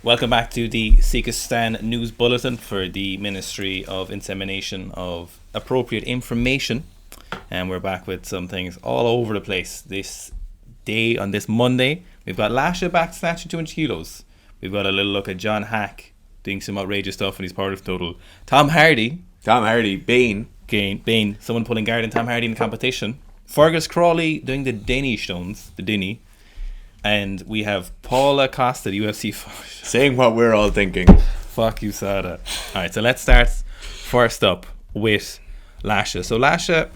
Welcome back to the Sikhistan News Bulletin for the Ministry of Insemination of Appropriate Information. And we're back with some things all over the place. This day, on this Monday, we've got Lasha back snatching 200 kilos. We've got a little look at John Haack doing some outrageous stuff in his powerlifting total. Tom Hardy, Bane, someone pulling guard in Tom Hardy in competition. Fergus Crawley doing the Dinnie stones, the Dinnie. And we have Paulo, Costa, the UFC fight. Saying what we're all thinking. Fuck you, Sada. Alright, so let's start first up with Lasha. So Lasha...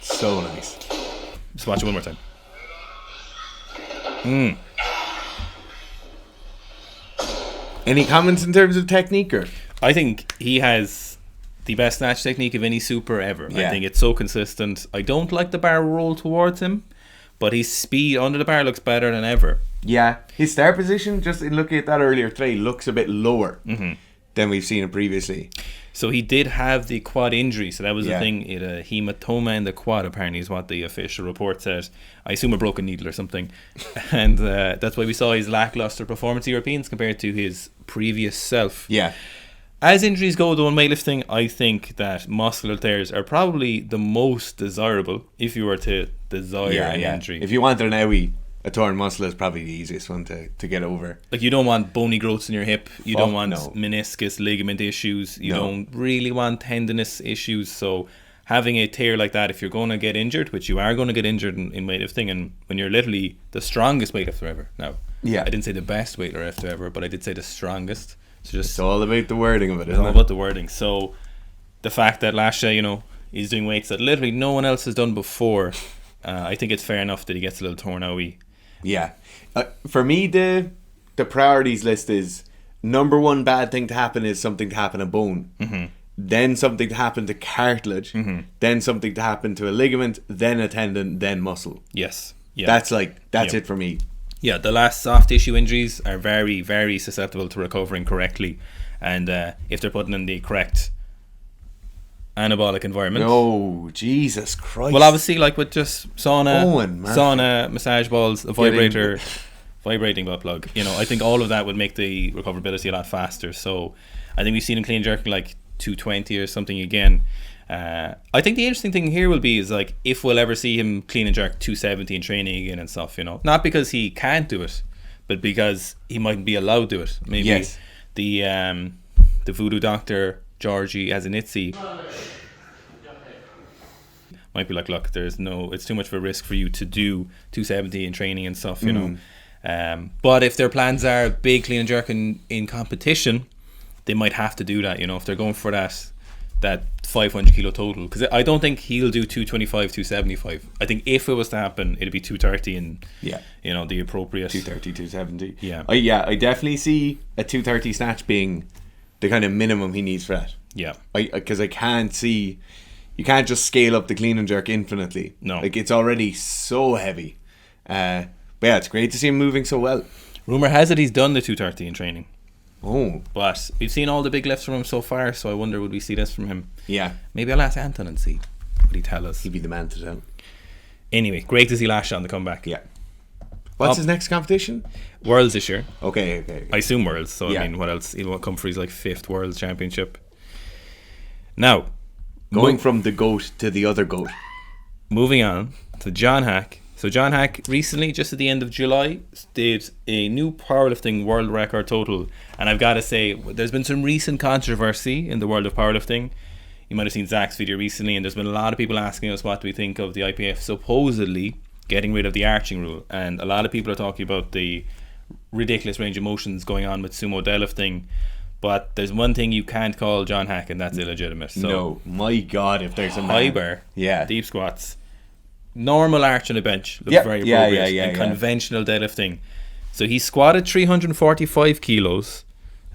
So nice. Just watch it one more time. Any comments in terms of technique? Or? I think he has the best snatch technique of any super ever. Yeah. I think it's so consistent. I don't like the bar roll towards him, but his speed under the bar looks better than ever. Yeah, his start position, just in looking at that earlier today, looks a bit lower than we've seen it previously. So he did have the quad injury, so that was the thing. It a hematoma in the quad, apparently, is what the official report said. I assume a broken needle or something. And that's why we saw his lackluster performance in Europeans compared to his previous self. Yeah. As injuries go, though, in weightlifting, I think that muscular tears are probably the most desirable if you were to desire an injury. If you wanted an owie, a torn muscle is probably the easiest one to get over. Like, you don't want bony growths in your hip. You don't want meniscus, ligament issues. You don't really want tendinous issues. So having a tear like that, if you're going to get injured, which you are going to get injured in weightlifting, and when you're literally the strongest weightlifter ever. Now, I didn't say the best weightlifter ever, but I did say the strongest. So just, it's all about the wording of it, isn't it? It's all about the wording. So the fact that Lasha, is doing weights that literally no one else has done before, I think it's fair enough that he gets a little torn owie. Yeah. For me, the priorities list is number one bad thing to happen is something to happen to bone. Then something to happen to cartilage. Then something to happen to a ligament. Then a tendon. Then muscle. Yes. Yeah. That's it for me. Yeah, the last soft tissue injuries are very, very susceptible to recovering correctly. And if they're put in the correct anabolic environment. Oh, Jesus Christ. Well, obviously, like with just sauna, massage balls, a vibrating butt plug, I think all of that would make the recoverability a lot faster. So I think we've seen him clean jerking like 220 or something again. I think the interesting thing here will be is like if we'll ever see him clean and jerk 270 in training again and stuff, not because he can't do it, but because he mightn't be allowed to do it. Maybe the voodoo doctor Georgie Azanitsi might be like, look, it's too much of a risk for you to do 270 in training and stuff, but if their plans are big clean and jerk in competition, they might have to do that, if they're going for that 500 kilo total, because I don't think he'll do 225, 275. I think if it was to happen, it'd be 230 and the appropriate 230, 270. I definitely see a 230 snatch being the kind of minimum he needs for that. Because I can't see, you can't just scale up the clean and jerk infinitely. No, like it's already so heavy. But yeah, it's great to see him moving so well. Rumor has it he's done the 230 in training. Oh, but we've seen all the big lifts from him so far, so I wonder would we see this from him? Yeah, maybe I'll ask Anton and see what he tell us. He'd be the man to tell. Anyway, great to see Lasha on the comeback. Yeah. What's his next competition? Worlds this year. Okay. I assume Worlds. So I mean, what else? He'll come for his like 5th World Championship. Now, going from the GOAT to the other GOAT. Moving on to John Haack. So John Haack recently, just at the end of July, did a new powerlifting world record total. And I've got to say, there's been some recent controversy in the world of powerlifting. You might have seen Zach's video recently, and there's been a lot of people asking us what do we think of the IPF supposedly getting rid of the arching rule. And a lot of people are talking about the ridiculous range of motions going on with sumo deadlifting. But there's one thing you can't call John Haack, and that's illegitimate. So, no, my God, if there's a high bar, deep squats, normal arch on a bench looks very appropriate, and conventional deadlifting. So he squatted 345 kilos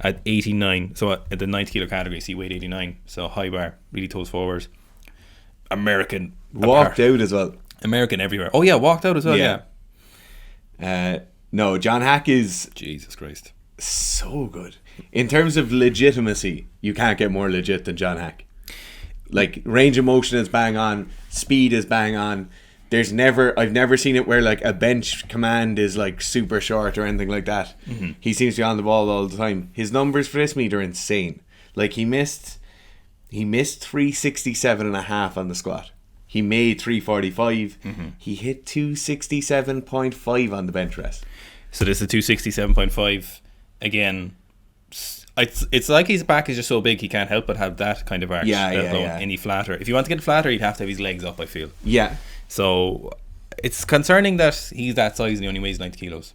at 89, so at the 90 kilo category, so he weighed 89, so high bar, really toes forward. American walked out as well. American everywhere. Oh yeah, walked out as well. No, John Haack is Jesus Christ so good in terms of legitimacy. You can't get more legit than John Haack. Like range of motion is bang on, speed is bang on, I've never seen it where like a bench command is like super short or anything like that. He seems to be on the ball all the time. His numbers for this meet are insane. Like he missed 367.5 on the squat. He made 345. He hit 267.5 on the bench press. So this is 267.5 again. It's like his back is just so big he can't help but have that kind of arch. Yeah. Any flatter. If you want to get flatter, you'd have to have his legs up, I feel. Yeah. So it's concerning that he's that size and he only weighs 90 kilos.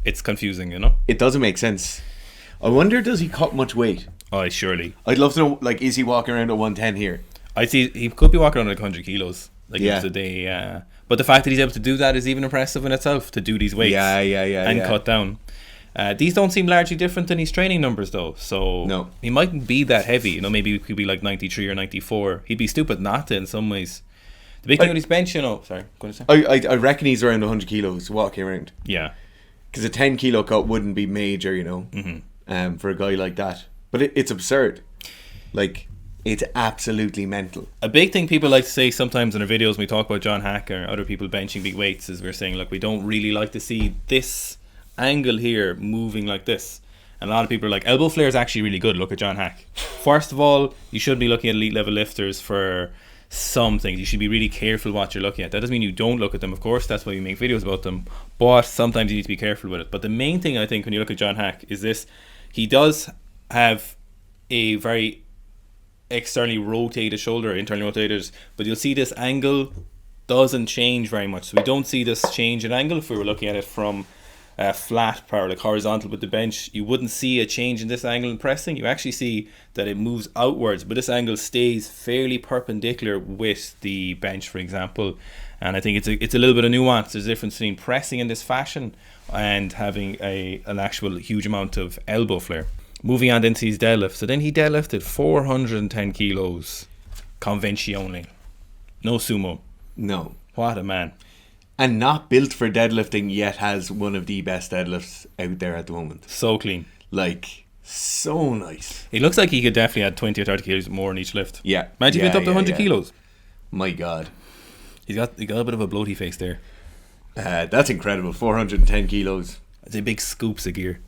It's confusing, you know? It doesn't make sense. I wonder, does he cut much weight? Oh, surely. I'd love to know, like, is he walking around at 110 here? I'd see he could be walking around like 100 kilos. Like Yeah. a day. But the fact that he's able to do that is even impressive in itself, to do these weights and cut down. These don't seem largely different than his training numbers, though. So No. he mightn't be that heavy. You know, maybe he could be like 93 or 94. He'd be stupid not to in some ways. The big thing with his bench, you know. Sorry, go on to say. I reckon he's around 100 kilos walking around. Yeah. Because a 10 kilo cut wouldn't be major, you know, for a guy like that. But it's absurd. Like, it's absolutely mental. A big thing people like to say sometimes in our videos when we talk about John Haack or other people benching big weights is we're saying, look, we don't really like to see this angle here moving like this. And a lot of people are like, elbow flare is actually really good. Look at John Haack. First of all, you should be looking at elite level lifters for some things. You should be really careful what you're looking at. That doesn't mean you don't look at them, of course. That's why we make videos about them. But sometimes you need to be careful with it. But the main thing I think when you look at John Haack is this: he does have a very externally rotated shoulder, internally rotated, but you'll see this angle doesn't change very much. So we don't see this change in angle. If we were looking at it from flat power, like horizontal with the bench, you wouldn't see a change in this angle in pressing. You actually see that it moves outwards, but this angle stays fairly perpendicular with the bench, for example. And I think it's a little bit of nuance. There's a difference between pressing in this fashion and having an actual huge amount of elbow flare. Moving on into his deadlift. So then he deadlifted 410 kilos conventionally. No sumo. No. What a man. And not built for deadlifting, yet has one of the best deadlifts out there at the moment. So clean. Like, so nice. It looks like he could definitely add 20 or 30 kilos more in each lift. Yeah. Imagine if he went up to 100 kilos. My God. He got a bit of a bloaty face there. That's incredible. 410 kilos. It's a big scoops of gear.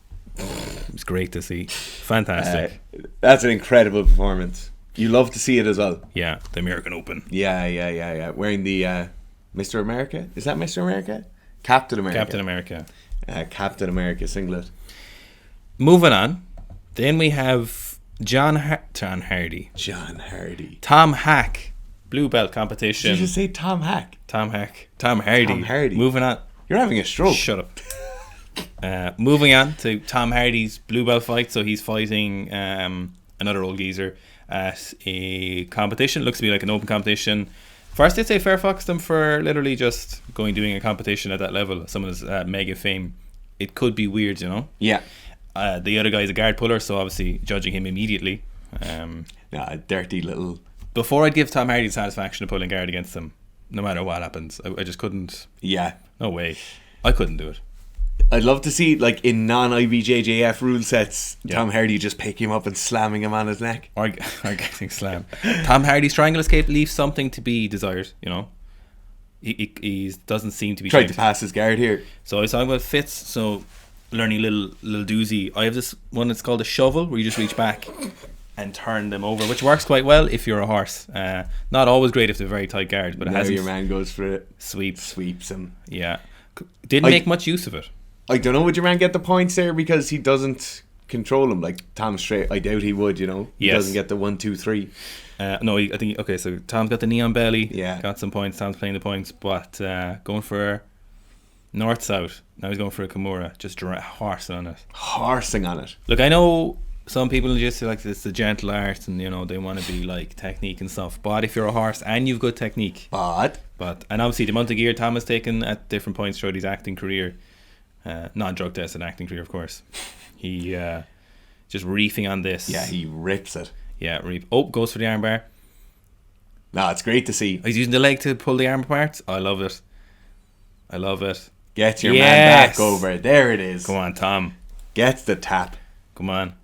It's great to see. Fantastic. That's an incredible performance. You love to see it as well. Yeah, the American Open. Yeah. Wearing the Mr. America. Is that Mr. America? Captain America. Captain America. Captain America singlet. Moving on. Then we have John Hardy. Tom Haack. Blue belt competition. Did you just say Tom Haack? Tom Hardy. Moving on. You're having a stroke. Shut up. Moving on to Tom Hardy's blue belt fight. So he's fighting another old geezer at a competition. Looks to be like an open competition. First, they'd say fair fucks them for literally just doing a competition at that level. Someone's mega fame. It could be weird, you know. Yeah. The other guy is a guard puller, so obviously judging him immediately. Dirty little. Before I'd give Tom Hardy the satisfaction of pulling guard against him, no matter what happens, I just couldn't. Yeah. No way. I couldn't do it. I'd love to see, like, in non-IBJJF rule sets, Tom Hardy just picking him up and slamming him on his neck. Or getting slammed. Tom Hardy's triangle escape leaves something to be desired, you know. He doesn't seem to be tried to pass his guard here. So I was talking about fits, so learning little doozy. I have this one that's called a shovel, where you just reach back and turn them over, which works quite well if you're a horse. Not always great if they're very tight guard, but it has your man goes for it. Sweeps him. Yeah. Didn't make much use of it. I don't know, would your man get the points there because he doesn't control him like Tom Straight? I doubt he would, you know. He doesn't get the 1, 2, 3. No, I think okay. So Tom's got the knee on belly. Yeah, got some points. Tom's playing the points, but going for north south. Now he's going for a Kimura, just horsing on it. Look, I know some people just like it's a gentle art, and you know they want to be like technique and stuff. But if you're a horse and you've good technique, and obviously the amount of gear Tom has taken at different points throughout his acting career. Not drug tested acting career, of course. He just reefing on this. Yeah, he rips it. Yeah, reef. Oh, goes for the armbar. No, it's great to see. He's using the leg to pull the arm apart. I love it. Get your man back over. There it is. Come on, Tom. Gets the tap. Come on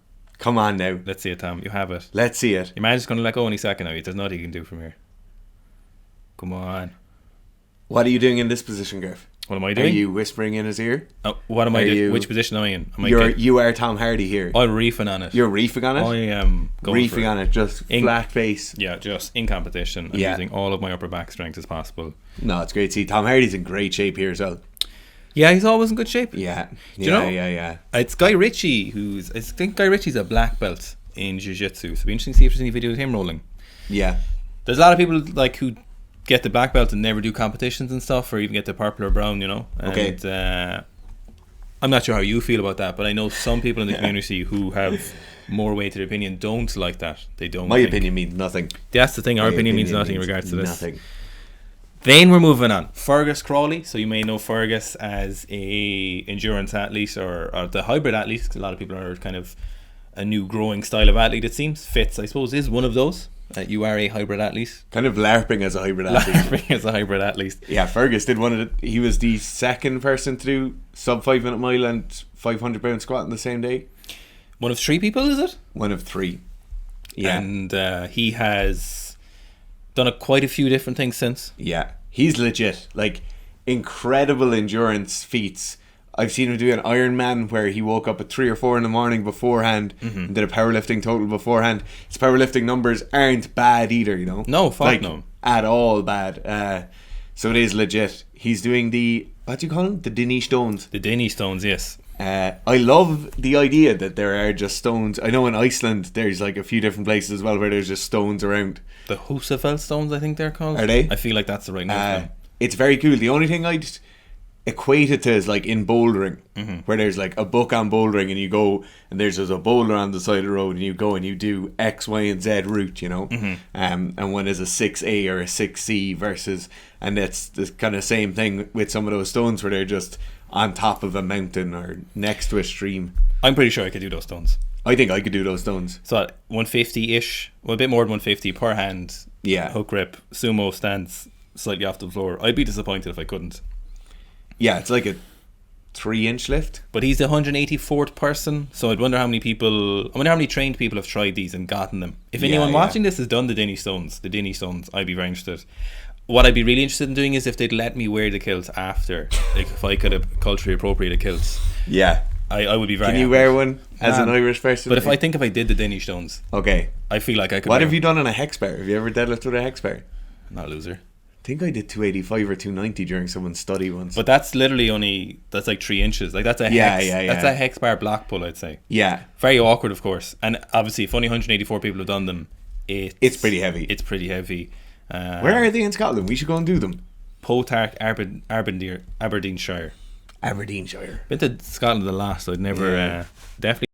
now. Let's see it, Tom. You have it. Let's see it. Your man's just going to let go any second now. There's nothing he can do from here. Come on. What are you doing in this position, Gareth? What am I Are doing? you whispering in his ear? What am I Are doing? you- Which position am I in? You are Tom Hardy here. I'm reefing on it. You're reefing on it? I am going for Reefing it. on it, just flat face. Yeah, just in competition. I'm Yeah. using all of my upper back strength as possible. No, it's great to see. Tom Hardy's in great shape here as well. Yeah, he's always in good shape. Yeah. you know? Yeah. It's Guy Ritchie, I think Guy Ritchie's a black belt in Jiu-Jitsu. So it'll be interesting to see if there's any videos of him rolling. Yeah. There's a lot of people like who get the black belt and never do competitions and stuff, or even get the purple or brown, you know. Okay. And I'm not sure how you feel about that, but I know some people in the community who have more weight to their opinion don't like that. They don't. My opinion means nothing. That's the thing. Our My opinion means nothing in regards to this. Nothing. Then we're moving on. Fergus Crawley. So you may know Fergus as a endurance athlete or the hybrid athlete, because a lot of people are kind of a new growing style of athlete. It seems Fitz, I suppose, is one of those. You are a hybrid athlete. Kind of LARPing as a hybrid athlete. LARPing as a hybrid athlete. Yeah, Fergus did one of the. He was the second person to do sub 5 minute mile and 500 pound squat on the same day. One of 3 people, is it? One of 3. Yeah. And he has done quite a few different things since. Yeah, he's legit. Like, incredible endurance feats. I've seen him do an Ironman where he woke up at 3 or 4 in the morning beforehand and did a powerlifting total beforehand. His powerlifting numbers aren't bad either, you know? No, fuck like, no. At all bad. So it is legit. He's doing the, what do you call them? The Dinnie stones. The Dinnie stones, yes. I love the idea that there are just stones. I know in Iceland there's like a few different places as well where there's just stones around. The Husafell stones, I think they're called. Are they? I feel like that's the right name for them. It's very cool. The only thing I'd equate it to is like in bouldering, where there's like a book on bouldering and you go and there's just a boulder on the side of the road and you go and you do X, Y and Z route, you know. And one is a 6A or a 6C versus, and it's the kind of same thing with some of those stones where they're just on top of a mountain or next to a stream. I'm pretty sure I could do those stones. I think I could do those stones. So 150-ish, well, a bit more than 150 per hand. Yeah. Hook grip, sumo stance, slightly off the floor. I'd be disappointed if I couldn't. Yeah, it's like a 3-inch lift. But he's the 184th person, so I'd wonder how many trained people have tried these and gotten them. If anyone watching this has done the Dinnie stones, I'd be very interested. What I'd be really interested in doing is if they'd let me wear the kilts after, like if I could have culturally appropriated kilts. Yeah. I would be very Can you happy. wear one as an Irish person? But if I did the Dinnie stones, okay, I feel like I could. What have you done on a hex bar? Have you ever deadlifted with a hex bar? Not a loser. I think I did 285 or 290 during someone's study once. But that's literally that's like 3 inches. Like that's a hex. That's a hex bar block pull, I'd say. Yeah. Very awkward, of course. And obviously, if only 184 people have done them, it's pretty heavy. It's pretty heavy. Where are they in Scotland? We should go and do them. Potarch, Aberdeenshire. Aberdeenshire. Been to Scotland the last. I'd never definitely.